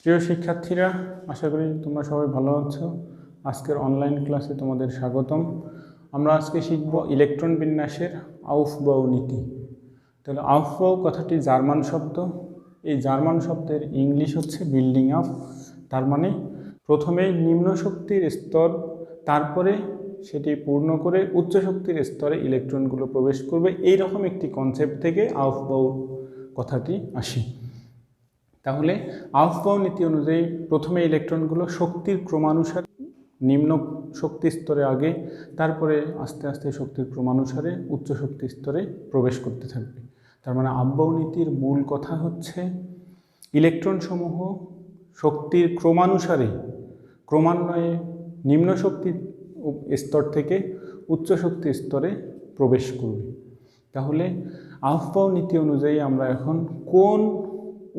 প্রিয় শিক্ষার্থীরা, আশা করি তোমরা সবাই ভালো আছো। আজকের অনলাইন ক্লাসে তোমাদের স্বাগতম। আমরা আজকে শিখব ইলেকট্রন বিন্যাসের আউফবাউ নীতি। তাহলে আউফবাউ কথাটি জার্মান শব্দ। এই জার্মান শব্দের ইংলিশ হচ্ছে বিল্ডিং আপ। তার মানে প্রথমেই নিম্ন শক্তির স্তর, তারপরে সেটি পূর্ণ করে উচ্চ শক্তির স্তরে ইলেকট্রনগুলো প্রবেশ করবে। এই রকম একটি কনসেপ্ট থেকে আউফবাউ কথাটি আসে। তাহলে আউফবাউ নীতি অনুযায়ী প্রথমে ইলেকট্রনগুলো শক্তির ক্রমানুসারে নিম্ন শক্তি স্তরে আগে, তারপরে আস্তে আস্তে শক্তির ক্রমানুসারে উচ্চ শক্তি স্তরে প্রবেশ করতে থাকবে। তার মানে আউফবাউ নীতির মূল কথা হচ্ছে ইলেকট্রনসমূহ শক্তির ক্রমানুসারে ক্রমান্বয়ে নিম্ন শক্তির স্তর থেকে উচ্চ শক্তির স্তরে প্রবেশ করবে। তাহলে আউফবাউ নীতি অনুযায়ী আমরা এখন কোন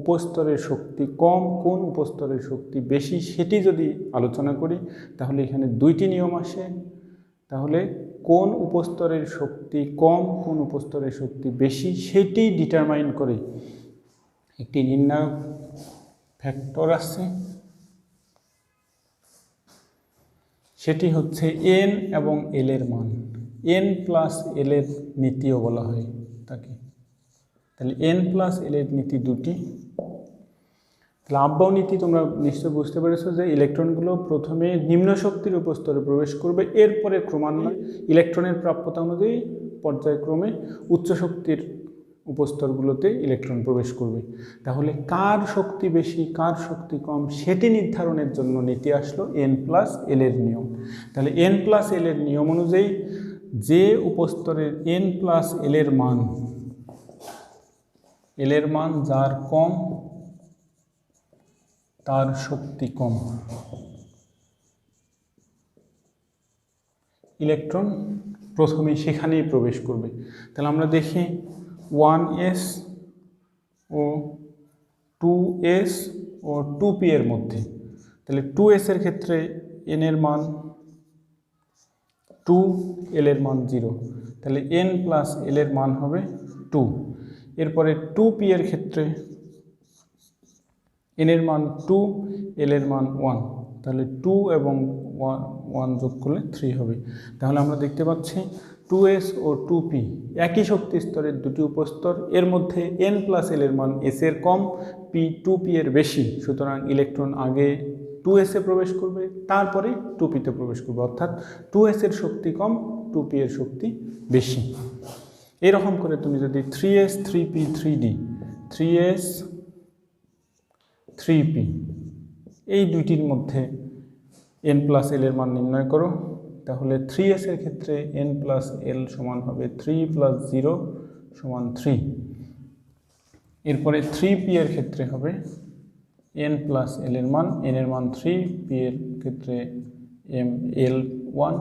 উপস্তরের শক্তি কম, কোন উপস্তরের শক্তি বেশি সেটি যদি আলোচনা করি, তাহলে এখানে দুইটি নিয়ম আসে। তাহলে কোন উপস্তরের শক্তি কম, কোন উপস্তরের শক্তি বেশি সেটি ডিটারমাইন করে একটি নির্ণায়ক ফ্যাক্টর আছে, সেটি হচ্ছে এন এবং এল এর মান। এন প্লাস এল এর নীতিও বলা হয় তাকে। তাহলে এন প্লাস এল এর নীতি দুটি। তাহলে আউফবাউ নীতি তোমরা নিশ্চয় বুঝতে পেরেছো যে ইলেকট্রনগুলো প্রথমে নিম্ন শক্তির উপস্তরে প্রবেশ করবে, এরপরে ক্রমান্বয়ে ইলেকট্রনের প্রাপ্যতা অনুযায়ী পর্যায়ক্রমে উচ্চ শক্তির উপস্তরগুলোতে ইলেকট্রন প্রবেশ করবে। তাহলে কার শক্তি বেশি, কার শক্তি কম সেটি নির্ধারণের জন্য নীতি আসলো এন প্লাস এল এর নিয়ম। তাহলে এন প্লাস এল এর নিয়ম অনুযায়ী যে উপস্তরের এন প্লাস এল এর মান, এল এর মান যার কম তার শক্তি কম, ইলেকট্রন প্রথমে সেখানেই প্রবেশ করবে। তাহলে আমরা দেখি 1s ও 2s ও 2p এর মধ্যে। তাহলে 2s এর ক্ষেত্রে n এর মান 2, l এর মান 0। তাহলে n প্লাস l এর মান হবে 2। এরপরে 2p এর ক্ষেত্রে n এর মান 2, l এর মান 1। তাহলে 2 এবং 1 যোগ করলে 3 হবে। তাহলে আমরা দেখতে পাচ্ছি 2s ও 2p একই শক্তি স্তরের দুটি উপস্তর, এর মধ্যে n প্লাস l এর মান s এর কম, 2p এর বেশি। সুতরাং ইলেকট্রন আগে 2s এ প্রবেশ করবে, তারপরে 2p তে প্রবেশ করবে। অর্থাৎ 2s এর শক্তি কম, 2p এর শক্তি বেশি। এরকম করে তুমি যদি 3s 3p 3d, 3s 3p এই দুইটির মধ্যে n প্লাস l এর মান নির্ণয় করো, তাহলে 3s এর ক্ষেত্রে n প্লাস l সমান হবে 3 প্লাস 0 সমান 3। এরপরে 3p এর ক্ষেত্রে হবে n প্লাস l এর মান, n এর মান 3, p এর ক্ষেত্রে l 1,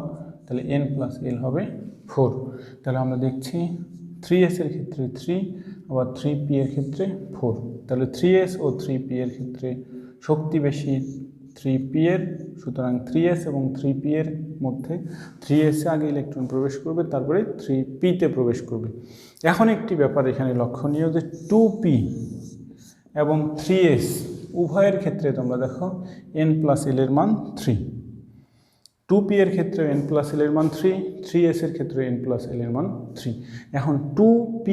তাহলে n প্লাস l হবে 4। তাহলে আমরা দেখছি 3s এর ক্ষেত্রে 3, আবার 3p এর ক্ষেত্রে 4। তাহলে 3s ও 3p এর ক্ষেত্রে শক্তি বেশি 3p এর। সুতরাং 3s এবং 3p এর মধ্যে 3s এ আগে ইলেকট্রন প্রবেশ করবে, তারপরে 3p তে প্রবেশ করবে। এখন একটি ব্যাপার এখানে লক্ষণীয় যে 2p এবং 3s উভয়ের ক্ষেত্রে তোমরা দেখো n প্লাস l এর মান 3। 2p এর ক্ষেত্রে n প্লাস l এর মান 3, 3s এর ক্ষেত্রে n প্লাস l এর মান 3। এখন 2p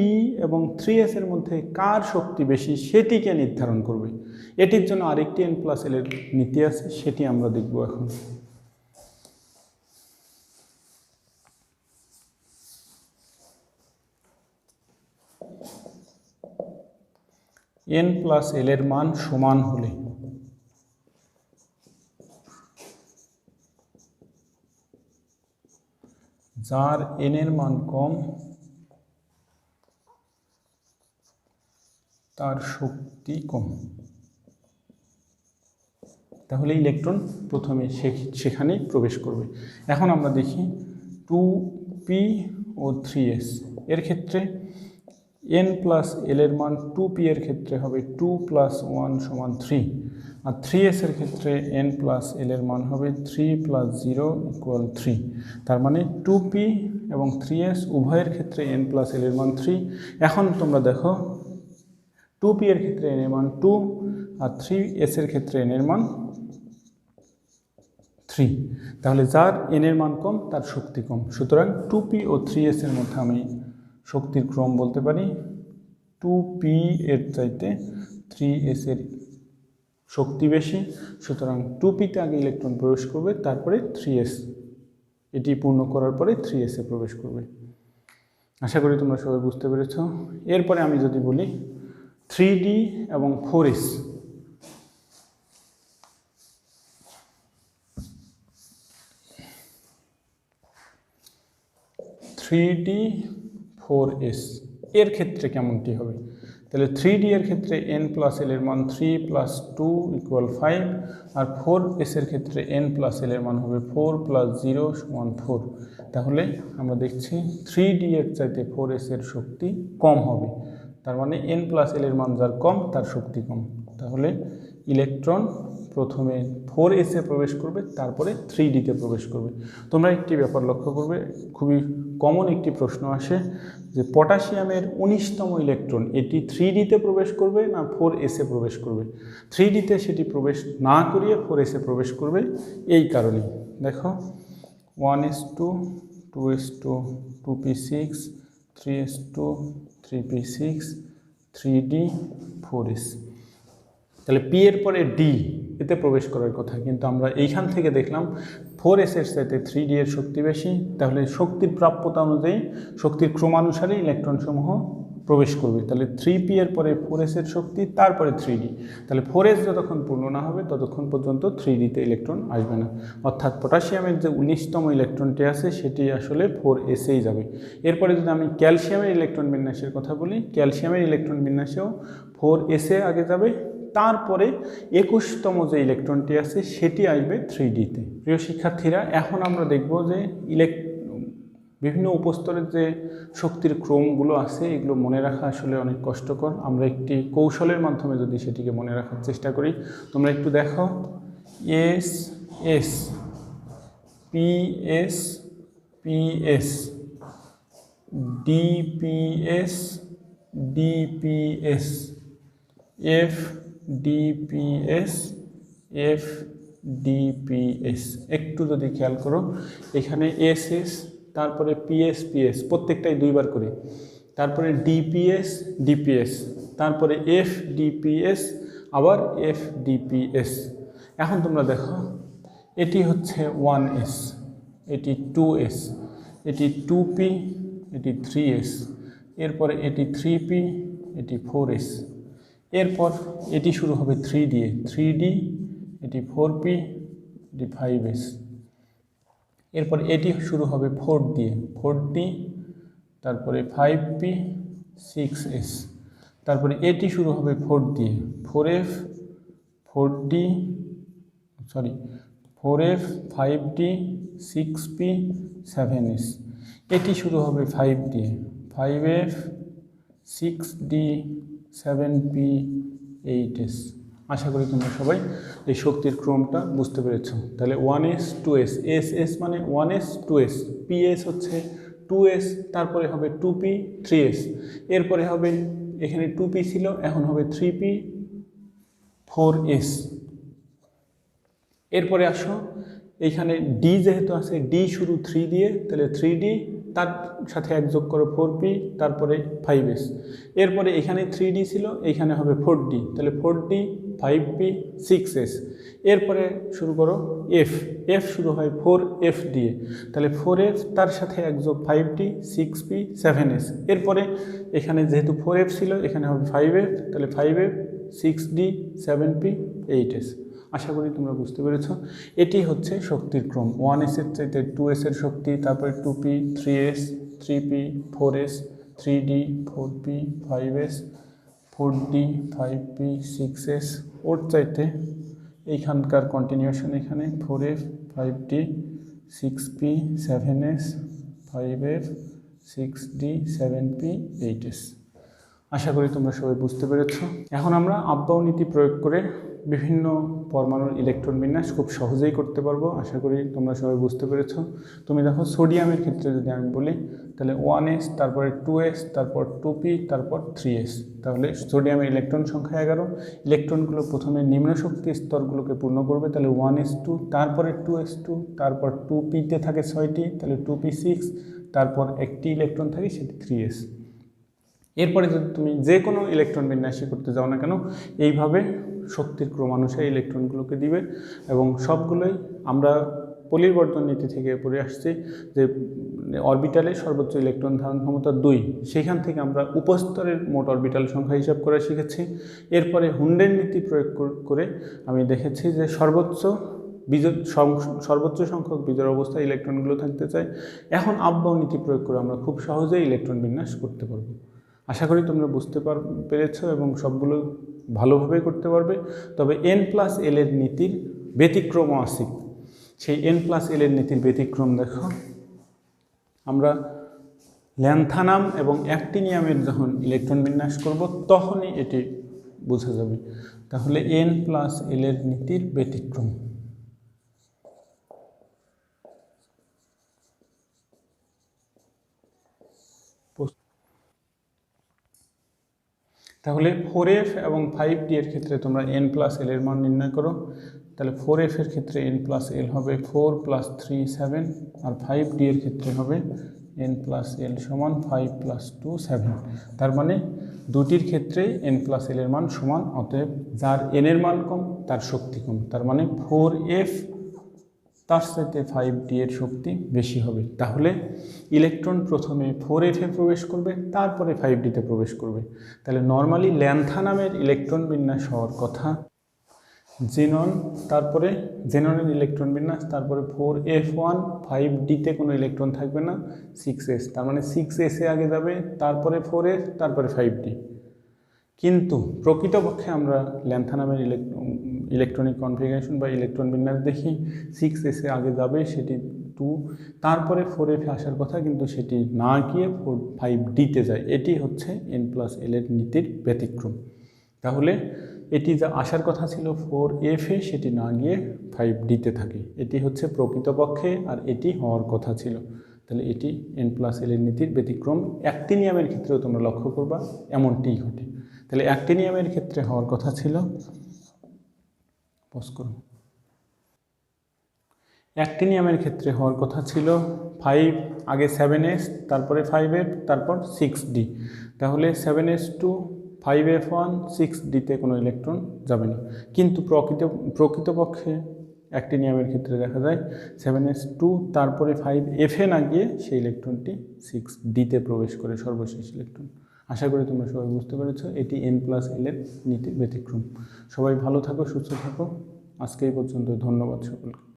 এবং 3s এর মধ্যে কার শক্তি বেশি সেটিকে নির্ধারণ করবে। এটির জন্য আরেকটি n প্লাস l এর নীতি আছে, সেটি আমরা দেখব এখন। n প্লাস l এর মান সমান হলে যার n এর মান কম তার শক্তি কম। তাহলে ইলেকট্রন প্রথমে সেখানেই প্রবেশ করবে। এখন আমরা দেখি 2p ও 3s এর ক্ষেত্রে n প্লাস l এর মান 2p এর ক্ষেত্রে হবে 2 প্লাস 1 সমান 3, আর 3s এর ক্ষেত্রে n প্লাস l এর মান হবে 3 প্লাস 0 ইকুয়াল 3। তার মানে 2p এবং 3s উভয়ের ক্ষেত্রে n প্লাস l এর মান 3। এখন তোমরা দেখো 2p এর ক্ষেত্রে n এর মান 2, আর 3s এর ক্ষেত্রে n এর মান 3। তাহলে যার n এর মান কম তার শক্তি কম। সুতরাং 2p ও 3s এর মধ্যে আমি শক্তির ক্রম বলতে পারি 2p এর চাইতে 3s এর শক্তি বেশি। সুতরাং 2p তে আগে ইলেকট্রন প্রবেশ করবে, তারপরে 3s, এটি পূর্ণ করার পরে 3s এ প্রবেশ করবে। আশা করি তোমরা সবাই বুঝতে পেরেছ। এরপরে আমি যদি বলি 3d এবং 4s, 3d 4s এর ক্ষেত্রে কেমনটি হবে? তাহলে 3d এর ক্ষেত্রে n প্লাস l এর মান 3 প্লাস 2 ইকুয়াল 5, আর 4s এর ক্ষেত্রে n প্লাস l এর মান হবে 4 প্লাস 0 সমান 4। তাহলে আমরা দেখছি 3d এর চাইতে 4s এর শক্তি কম হবে। তার মানে n প্লাস l এর মান যার কম তার শক্তি কম। তাহলে ইলেকট্রন প্রথমে 4s এ প্রবেশ করবে, তারপরে 3d তে প্রবেশ করবে। তোমরা একটি ব্যাপার লক্ষ্য করবে, খুবই কমন একটি প্রশ্ন আসে যে পটাশিয়ামের 19তম ইলেকট্রন এটি 3d তে প্রবেশ করবে না 4s এ প্রবেশ করবে? 3d তে সেটি প্রবেশ না করিয়ে 4s এ প্রবেশ করবে। এই কারণেই দেখো 1s2 2s2 2p6 3s2 3p6 3d 4s। তাহলে p এর পরে d এতে প্রবেশ করার কথা, কিন্তু আমরা এইখান থেকে দেখলাম 4s এর চাইতে 3d এর শক্তি বেশি। তাহলে শক্তির প্রাপ্যতা অনুযায়ী শক্তির ক্রমানুসারে ইলেকট্রনসমূহ প্রবেশ করবে। তাহলে 3p এর পরে 4s এর শক্তি, তারপরে 3d। তাহলে 4s যতক্ষণ পূর্ণ না হবে ততক্ষণ পর্যন্ত 3d তে ইলেকট্রন আসবে না। অর্থাৎ পটাশিয়ামের যে 19তম ইলেকট্রনটি আছে সেটি আসলে 4s এই যাবে। এরপরে যদি আমি ক্যালসিয়ামের ইলেকট্রন বিন্যাসের কথা বলি, ক্যালসিয়ামের ইলেকট্রন বিন্যাসেও 4s এ আগে যাবে, তারপরে 21তম যে ইলেকট্রনটি আছে সেটি আসবে 3d তে। প্রিয় শিক্ষার্থীরা, এখন আমরা দেখব যে বিভিন্ন উপস্তরের যে শক্তির ক্রমগুলো আছে এগুলো মনে রাখা আসলে অনেক কষ্টকর। আমরা একটি কৌশলের মাধ্যমে যদি সেটিকে মনে রাখার চেষ্টা করি, তোমরা একটু দেখো S S PS PS DPS DPS F DPS F DPS. একটু যদি খেয়াল করো এখানে এস এস, তারপরে পিএস পিএস, প্রত্যেকটাই দুইবার করে, তারপরে ডিপিএস ডিপিএস, তারপরে এফ ডিপিএস, আবার এফ ডিপিএস। এখন তোমরা দেখো এটি হচ্ছে 1s, এটি 2s, এটি 2p, এটি 3s, এরপরে এটি 3p, এটি 4s, এরপর এটি শুরু হবে 3 দিয়ে 3d, এটি 4p, এটি 5s, এরপর এটি শুরু হবে 4 দিয়ে 4d, তারপরে 5p 6s, তারপরে এটি শুরু হবে 4 দিয়ে 4f 4d, sorry 4f 5d 6p 7s, এটি শুরু হবে 5 দিয়ে 5f 6d 7p 8s। আশা করি তোমরা সবাই এই শক্তির ক্রমটা বুঝতে পেরেছ। তাহলে 1s 2s, s মানে 1s 2s, ps হচ্ছে 2s, তারপরে হবে 2p 3s, এরপরে হবে এখানে 2p ছিল, এখন হবে 3p 4s। এরপরে আসো এইখানে d যেহেতু আছে, d শুরু 3 দিয়ে, তাহলে 3d, তার সাথে এক যোগ করো 4p, তারপরে 5s, এরপরে এখানে 3d ছিল, এইখানে হবে 4d, তাহলে 4d 5p 6s, এরপরে শুরু করো f, f শুরু হয় 4f দিয়ে, তাহলে 4f, তার সাথে এক যোগ 5d 6p 7s, এরপরে এখানে যেহেতু 4f ছিল এখানে হবে 5f, তাহলে 5f 6d 7p 8s। আশা করি তোমরা বুঝতে পেরেছ। এটি হচ্ছে শক্তির ক্রম। 1s এর চাইতে 2s এর শক্তি, তারপরে 2p 3s 3p 4s 3d 4p 5s 4d 5p 6s, ওর চাইতে এইখানকার কন্টিনিউশন এখানে 4f 5d 6p 7s 5f 6d 7p 8s। আশা করি তোমরা সবাই বুঝতে পেরেছ। এখন আমরা আব্বাও নীতি প্রয়োগ করে বিভিন্ন পরমাণুর ইলেকট্রন বিন্যাস খুব সহজেই করতে পারবো। আশা করি তোমরা সবাই বুঝতে পেরেছো। তুমি দেখো সোডিয়ামের ক্ষেত্রে যদি আমি বলি, তাহলে 1s, তারপরে 2s, তারপর 2p, তারপর 3s। তাহলে সোডিয়ামের ইলেকট্রন সংখ্যা 11। ইলেকট্রনগুলো প্রথমে নিম্ন শক্তি স্তরগুলোকে পূর্ণ করবে, তাহলে 1s2, তারপরে 2s2, তারপর 2p-তে থাকে 6টি, তাহলে 2p6, তারপর একটি ইলেকট্রন থাকে সেটি 3s। এরপরে যদি তুমি যে কোনো ইলেকট্রন বিন্যাসই করতে যাও না কেন, এইভাবে শক্তির ক্রমানুসারে ইলেকট্রনগুলোকে দিবে। এবং সবগুলোই আমরা পলিবর্তন নীতি থেকে পড়ে আসছি যে অরবিটালে সর্বোচ্চ ইলেকট্রন ধারণ ক্ষমতা 2, সেখান থেকে আমরা উপস্তরের মোট অরবিটাল সংখ্যা হিসাব করে শিখেছি। এরপরে হুন্ডের নীতি প্রয়োগ করে আমি দেখেছি যে সর্বোচ্চ সংখ্যক বিজোড় অবস্থায় ইলেকট্রনগুলো থাকতে চাই। এখন আফবাউ নীতি প্রয়োগ করে আমরা খুব সহজেই ইলেকট্রন বিন্যাস করতে পারবো। আশা করি তোমরা বুঝতে পেরেছো এবং সবগুলো ভালোভাবেই করতে পারবে। তবে n+l এর নীতির ব্যতিক্রমও আছে। সেই n+l এর নীতির ব্যতিক্রম দেখো, আমরা ল্যান্থানাম এবং অ্যাক্টিনিয়ামের যখন ইলেকট্রন বিন্যাস করব তখনই এটি বোঝা যাবে। তাহলে n+l এর নীতির ব্যতিক্রম। তাহলে 4f এবং 5d এর ক্ষেত্রে তোমরা n+l এর মান নির্ণয় করো। তাহলে 4f এর ক্ষেত্রে n+l হবে 4 + 3 7, আর 5d এর ক্ষেত্রে হবে n+l সমান 5 + 2 7। তার মানে দুটির ক্ষেত্রে n+l এর মান সমান, অতএব যার n এর মান কম তার শক্তি কম। তার মানে 4f তার সাথে 5d এর শক্তি বেশি হবে। তাহলে ইলেকট্রন প্রথমে 4f-এ প্রবেশ করবে, তারপরে 5d-তে প্রবেশ করবে। তাহলে নর্মালি ল্যান্থানামের ইলেকট্রন বিন্যাস হওয়ার কথা জেনন, তারপরে জেননের ইলেকট্রন বিন্যাস, তারপরে 4f1, 5d-তে কোনো ইলেকট্রন থাকবে না, 6s। তার মানে 6s-এ আগে যাবে, তারপরে 4f, তারপরে 5d। কিন্তু প্রকৃতপক্ষে আমরা ল্যান্থানামের ইলেকট্রনিক কনফিগারেশন বা ইলেকট্রন বিন্যাস দেখি 6s-এ আগে যাবে, সেটি 2, তারপরে 4f-এ আসার কথা, কিন্তু সেটি না গিয়ে 5d-তে যায়। এটি হচ্ছে n+l এর নীতির ব্যতিক্রম। তাহলে এটি যা আসার কথা ছিল 4f-এ, সেটি না গিয়ে 5d-তে থাকে। এটি হচ্ছে প্রকৃতপক্ষে, আর এটি হওয়ার কথা ছিল। তাহলে এটি n+l এর নীতির ব্যতিক্রম। অ্যাক্টিনিয়ামের ক্ষেত্রেও তোমরা লক্ষ্য করবা এমনটিই ঘটে। তাহলে অ্যাক্টিনিয়ামের ক্ষেত্রে হওয়ার কথা ছিল, অ্যাক্টিনিয়ামের ক্ষেত্রে হওয়ার কথা ছিল 5, আগে 7s, তারপরে 5f, তারপর 6d। তাহলে 7s2, 5f1, 6d-তে কোনো ইলেকট্রন যাবে না। কিন্তু প্রকৃতপক্ষে অ্যাক্টিনিয়ামের ক্ষেত্রে দেখা যায় 7s2, তারপরে 5f-এ না গিয়ে সেই ইলেকট্রনটি 6d-তে প্রবেশ করে, সর্বশেষ ইলেকট্রন। আশা করি তোমরা সবাই বুঝতে পেরেছো, এটি n+l এর নীতির ব্যতিক্রম। সবাই ভালো থাকো, সুস্থ থাকো। আজকে এই পর্যন্ত। ধন্যবাদ সকলকে।